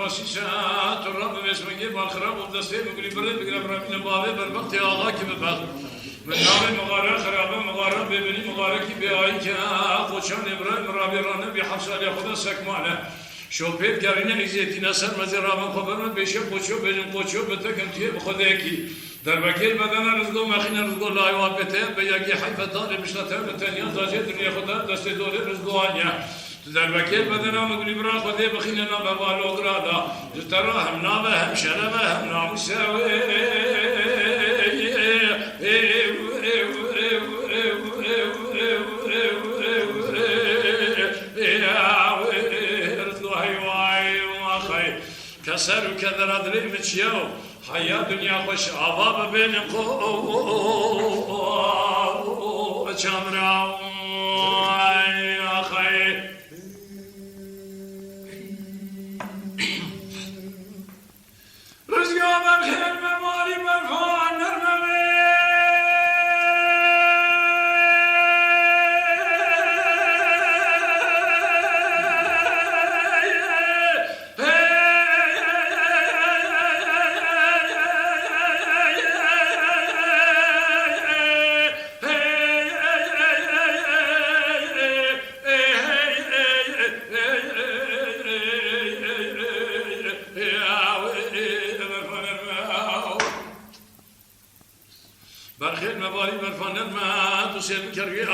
واسیشات رب اسمگی بالخراب و دسته مگلی برد بگرم ربین بابه بر وقت آقا که ببخ من نام مغاره خرابه مغاره ببینی مغاره کی بیایی که خوشان ابراهیم رابیرانه بی حفصالی خدا سکمانه شوپیت گرینه ایزیتی نسر مزی رابن خبرمت بیشه قوچو بجن قوچو بتکم تیه بخوده یکی در وکیل بدن رزگو مخین رزگو لایوان بته به یکی حیفت داره بشنته بتنیان زاجه دنیا خدا دست دوره رزگو آنیا در وکیل بدن مگلی برا خوده بخین نام بالو گرادا جترا هم نام هم شرم هم ناموساوی كسر وكذا ادري متشيو حيا دنيا خوش عباب بين قو جمرا يا خي رزقا بالخير مالي مرفوع نرمي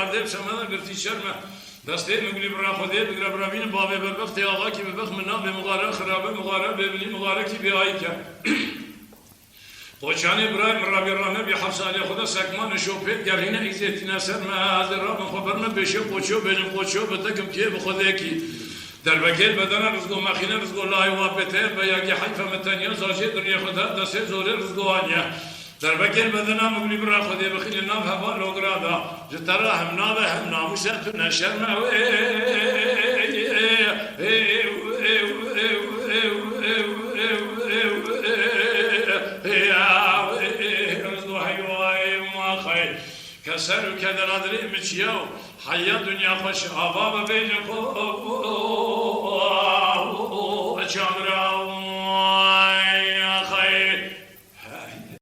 عبدالله سمانا قرتي شرمه دسته مقولي برا خده بقرا برامين بابه بربخت آقا كي ببخ من نام بمغاره خرابه مغاره ببني مغاره كي بيايكا خوشان ابراهيم رابيرانه بحفص علي خدا سكمان شوپيت گرهينه ايزيتنا سر ما هذا راب خبرنا بشه قوچو بين قوچو بتكم كي بخده كي در وکیل بدن رزقو مخینه رزقو لای وابته به یکی حیف متنیا زاجه دنیا خدا دسته زوره رزقو آنیا در وکیل بدن مگلی برا خودی بخیل نام هوا لوگرادا جترا هم نام هم ناموسات نشرم كسر وكذا ادري متشيو حيا دنيا خوش عباب بين قو جمرا